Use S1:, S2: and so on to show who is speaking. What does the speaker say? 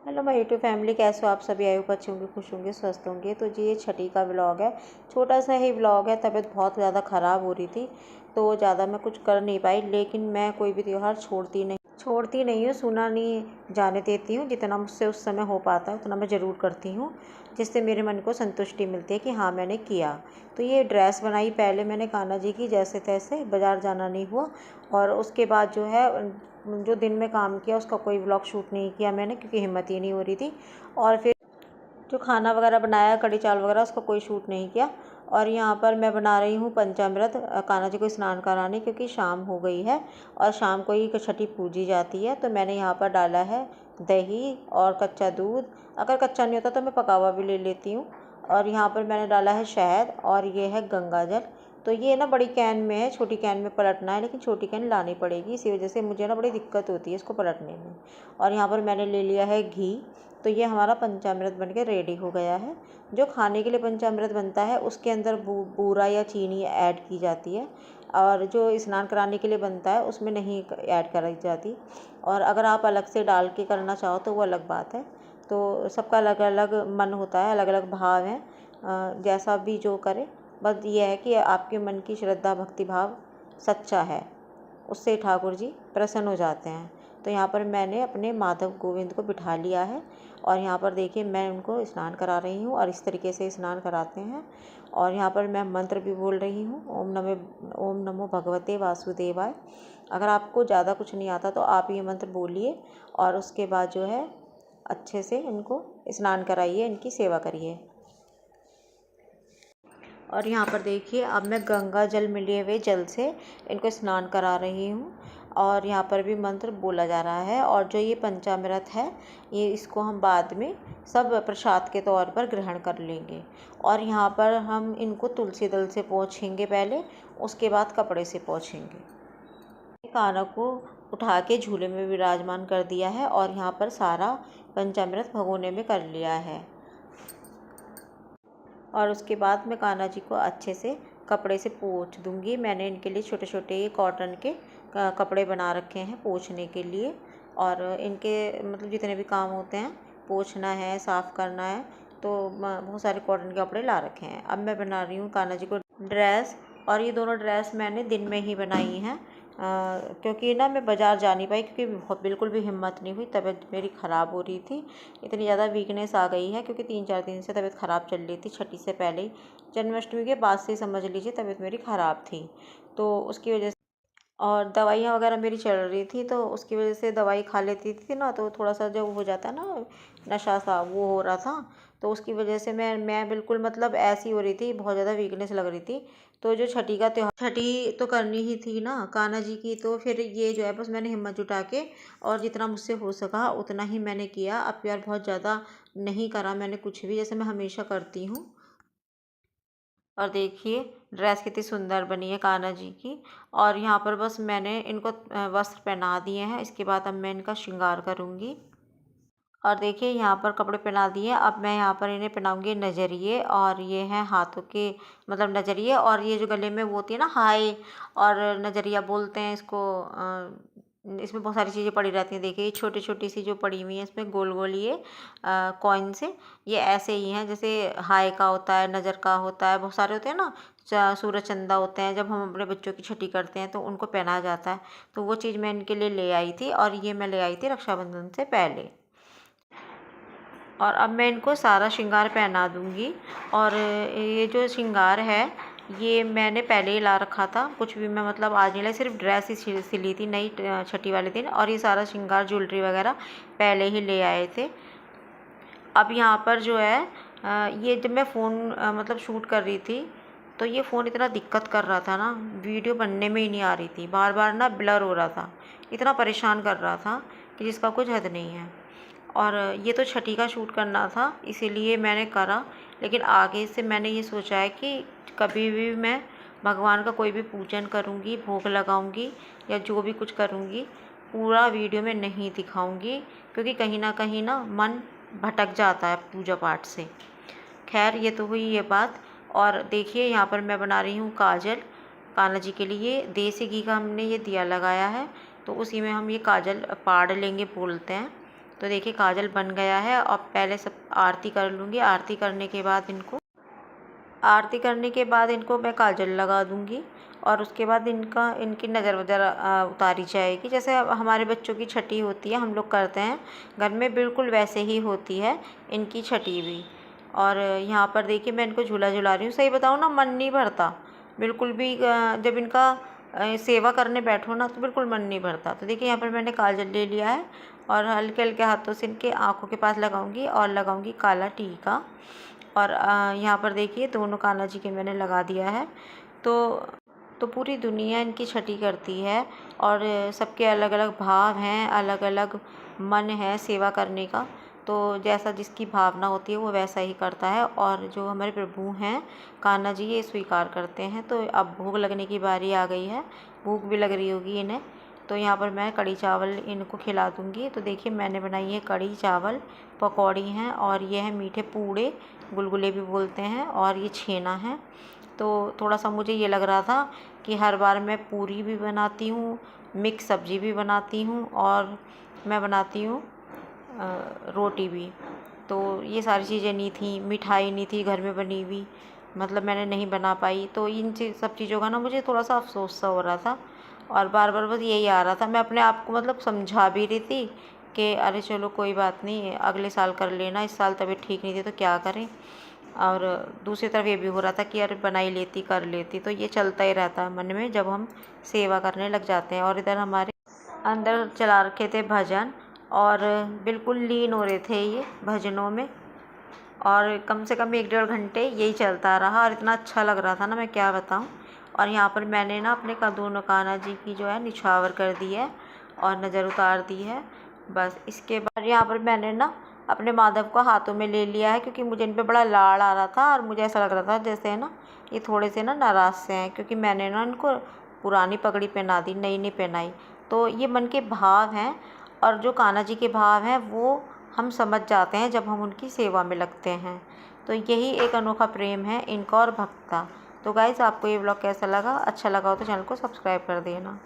S1: Hello my YouTube family, कैसे हो आप सभी? आई होप अच्छे होंगे, खुश होंगे, स्वस्थ होंगे। तो जी ये छठी का व्लॉग है, छोटा सा ही व्लॉग है। तबीयत बहुत ज़्यादा ख़राब हो रही थी तो ज़्यादा मैं कुछ कर नहीं पाई, लेकिन मैं कोई भी त्यौहार छोड़ती नहीं हूँ, सुना नहीं जाने देती हूँ। जितना मुझसे उस समय हो पाता है उतना मैं ज़रूर करती हूँ, जिससे मेरे मन को संतुष्टि मिलती है कि हाँ मैंने किया। तो ये ड्रेस बनाई पहले मैंने कान्हा जी की, जैसे तैसे, बाज़ार जाना नहीं हुआ। और उसके बाद जो है, जो दिन में काम किया उसका कोई व्लॉग शूट नहीं किया मैंने, क्योंकि हिम्मत ही नहीं हो रही थी। और फिर जो खाना वगैरह बनाया, कढ़ी चावल वगैरह, उसका कोई शूट नहीं किया। और यहाँ पर मैं बना रही हूँ पंचामृत कान्हा जी को स्नान कराने, क्योंकि शाम हो गई है और शाम को ही छठी पूजी जाती है। तो मैंने यहाँ पर डाला है दही और कच्चा दूध। अगर कच्चा नहीं होता तो मैं पका हुआ भी ले लेती हूँ। और यहाँ पर मैंने डाला है शहद, और ये है गंगा जल। तो ये ना बड़ी कैन में है, छोटी कैन में पलटना है, लेकिन छोटी कैन लानी पड़ेगी, इसी वजह से मुझे ना बड़ी दिक्कत होती है इसको पलटने में। और यहाँ पर मैंने ले लिया है घी। तो ये हमारा पंचामृत बनके रेडी हो गया है। जो खाने के लिए पंचामृत बनता है उसके अंदर बूरा या चीनी ऐड की जाती है, और जो स्नान कराने के लिए बनता है उसमें नहीं ऐड कराई जाती। और अगर आप अलग से डाल के करना चाहो तो वो अलग बात है। तो सबका अलग अलग मन होता है, अलग अलग भाव हैं, जैसा भी जो करे। बस ये है कि आपके मन की श्रद्धा भक्ति भाव सच्चा है, उससे ठाकुर जी प्रसन्न हो जाते हैं। तो यहाँ पर मैंने अपने माधव गोविंद को बिठा लिया है, और यहाँ पर देखिए मैं उनको स्नान करा रही हूँ, और इस तरीके से स्नान कराते हैं। और यहाँ पर मैं मंत्र भी बोल रही हूँ, ओम नमो भगवते वासुदेवाय। अगर आपको ज़्यादा कुछ नहीं आता तो आप ये मंत्र बोलिए, और उसके बाद जो है अच्छे से इनको स्नान कराइए, इनकी सेवा करिए। और यहाँ पर देखिए अब मैं गंगा जल मिले हुए जल से इनको स्नान करा रही हूँ, और यहाँ पर भी मंत्र बोला जा रहा है। और जो ये पंचामृत है, ये इसको हम बाद में सब प्रसाद के तौर पर ग्रहण कर लेंगे। और यहाँ पर हम इनको तुलसी दल से पोंछेंगे पहले, उसके बाद कपड़े से पोंछेंगे। कान्हा को उठा के झूले में विराजमान कर दिया है, और यहाँ पर सारा पंचामृत भगोने में कर लिया है। और उसके बाद मैं कान्हा जी को अच्छे से कपड़े से पोंछ दूंगी। मैंने इनके लिए छोटे छोटे कॉटन के कपड़े बना रखे हैं पोंछने के लिए। और इनके मतलब जितने भी काम होते हैं, पोंछना है, साफ़ करना है, तो बहुत सारे कॉटन के कपड़े ला रखे हैं। अब मैं बना रही हूँ कान्हा जी को ड्रेस। और ये दोनों ड्रेस मैंने दिन में ही बनाई हैं, क्योंकि ना मैं बाज़ार जा नहीं पाई, क्योंकि बहुत बिल्कुल भी हिम्मत नहीं हुई, तबीयत मेरी ख़राब हो रही थी। इतनी ज़्यादा वीकनेस आ गई है, क्योंकि 3-4 दिन से तबीयत ख़राब चल रही थी। छठी से पहले ही, जन्माष्टमी के बाद से समझ लीजिए तबीयत मेरी ख़राब थी। तो उसकी वजह से, और दवाइयाँ वगैरह मेरी चल रही थी, तो उसकी वजह से दवाई खा लेती थी ना, तो थोड़ा सा जो हो जाता है ना, नशा सा वो हो रहा था। तो उसकी वजह से मैं बिल्कुल मतलब ऐसी हो रही थी, बहुत ज़्यादा वीकनेस लग रही थी। तो जो छठी का त्योहार, छठी तो करनी ही थी ना कान्हा जी की, तो फिर ये जो है बस मैंने हिम्मत जुटा के और जितना मुझसे हो सका उतना ही मैंने किया। अब यार बहुत ज़्यादा नहीं करा मैंने कुछ भी, जैसे मैं हमेशा करती हूँ। और देखिए ड्रेस कितनी सुंदर बनी है कान्हा जी की। और यहाँ पर बस मैंने इनको वस्त्र पहना दिए हैं, इसके बाद अब मैं इनका श्रृंगार करूँगी। और देखिए यहाँ पर कपड़े पहना दिए, अब मैं यहाँ पर इन्हें पहनाऊँगी नजरिए, और ये हैं हाथों के मतलब नजरिए। और ये जो गले में वो होती है ना हाय, और नजरिया बोलते हैं इसको। इसमें बहुत सारी चीज़ें पड़ी रहती हैं। देखिए ये छोटी छोटी सी जो पड़ी हुई हैं, इसमें गोल गोल ये कॉइन से, ये ऐसे ही हैं जैसे हाय का होता है, नज़र का होता है, बहुत सारे होते हैं ना, सूरज चंदा होते हैं। जब हम अपने बच्चों की छठी करते हैं तो उनको पहनाया जाता है। तो वो चीज़ मैं इनके लिए ले आई थी, और ये मैं ले आई थी रक्षाबंधन से पहले। और अब मैं इनको सारा श्रृंगार पहना दूँगी। और ये जो श्रृंगार है ये मैंने पहले ही ला रखा था, कुछ भी मैं मतलब आज नहीं लाई, सिर्फ ड्रेस ही सिली थी नई छठी वाले दिन। और ये सारा श्रृंगार ज्वेलरी वगैरह पहले ही ले आए थे। अब यहाँ पर जो है ये जब मैं फ़ोन मतलब शूट कर रही थी, तो ये फ़ोन इतना दिक्कत कर रहा था ना, वीडियो बनने में ही नहीं आ रही थी, बार बार ना ब्लर हो रहा था, इतना परेशान कर रहा था कि जिसका कुछ हद नहीं है। और ये तो छठी का शूट करना था इसीलिए मैंने करा, लेकिन आगे से मैंने ये सोचा है कि कभी भी मैं भगवान का कोई भी पूजन करूँगी, भोग लगाऊँगी या जो भी कुछ करूँगी, पूरा वीडियो में नहीं दिखाऊँगी, क्योंकि कहीं ना मन भटक जाता है पूजा पाठ से। खैर ये तो हुई ये बात। और देखिए यहाँ पर मैं बना रही हूँ काजल कान्हा जी के लिए। देसी घी का हमने ये दिया लगाया है, तो उसी में हम ये काजल पाड़ लेंगे बोलते हैं। तो देखिए काजल बन गया है। और पहले सब आरती कर लूँगी। आरती करने के बाद इनको मैं काजल लगा दूँगी और उसके बाद इनकी नज़र वज़र उतारी जाएगी। जैसे अब हमारे बच्चों की छठी होती है, हम लोग करते हैं घर में, बिल्कुल वैसे ही होती है इनकी छठी भी। और यहाँ पर देखिए मैं इनको झूला झुला रही हूँ। सही बताऊँ ना, मन नहीं भरता बिल्कुल भी। जब इनका सेवा करने बैठो ना तो बिल्कुल मन नहीं भरता। तो देखिए यहाँ पर मैंने काजल ले लिया है और हल्के हल्के हाथों से इनके आँखों के पास लगाऊंगी और लगाऊंगी काला टीका। और यहाँ पर देखिए दोनों कान्हा जी के मैंने लगा दिया है। तो पूरी दुनिया इनकी छठी करती है और सबके अलग अलग भाव हैं, अलग अलग मन है सेवा करने का। तो जैसा जिसकी भावना होती है वो वैसा ही करता है। और जो हमारे प्रभु हैं कान्हा जी, ये स्वीकार करते हैं। तो अब भोग लगने की बारी आ गई है, भूख भी लग रही होगी इन्हें। तो यहाँ पर मैं कढ़ी चावल इनको खिला दूँगी। तो देखिए मैंने बनाई है कढ़ी चावल, पकौड़ी हैं और ये है मीठे पूड़े, गुलगुले भी बोलते हैं, और ये छेना है। तो थोड़ा सा मुझे ये लग रहा था कि हर बार मैं पूरी भी बनाती हूँ, मिक्स सब्ज़ी भी बनाती हूँ और मैं बनाती हूँ रोटी भी। तो ये सारी चीज़ें नहीं थी, मिठाई नहीं थी घर में बनी हुई, मतलब मैंने नहीं बना पाई। तो इन सब चीज़ों का ना मुझे थोड़ा सा अफसोस सा हो रहा था और बार बार बस यही आ रहा था। मैं अपने आप को मतलब समझा भी रही थी कि अरे चलो कोई बात नहीं, अगले साल कर लेना, इस साल तबीयत ठीक नहीं थी तो क्या करें। और दूसरी तरफ ये भी हो रहा था कि अरे बना ही लेती, कर लेती। तो ये चलता ही रहता है मन में जब हम सेवा करने लग जाते हैं। और इधर हमारे अंदर चला रखे थे भजन और बिल्कुल लीन हो रहे थे ये भजनों में। और कम से कम 1-1.5 घंटे यही चलता रहा और इतना अच्छा लग रहा था ना, मैं क्या बताऊँ। और यहाँ पर मैंने ना अपने दोनों कान्हा जी की जो है निछावर कर दी है और नज़र उतार दी है। बस इसके बाद यहाँ पर मैंने ना अपने माधव को हाथों में ले लिया है, क्योंकि मुझे इन पर बड़ा लाड़ आ रहा था और मुझे ऐसा लग रहा था जैसे है ना ये थोड़े से ना नाराज़ से हैं, क्योंकि मैंने ना इनको पुरानी पगड़ी पहना दी, नई नहीं पहनाई। तो ये मन के भाव हैं और जो कान्हा जी के भाव हैं वो हम समझ जाते हैं जब हम उनकी सेवा में लगते हैं। तो यही एक अनोखा प्रेम है इनका और भक्त का। तो गाइज़ आपको ये ब्लॉग कैसा लगा? अच्छा लगा हो तो चैनल को सब्सक्राइब कर देना।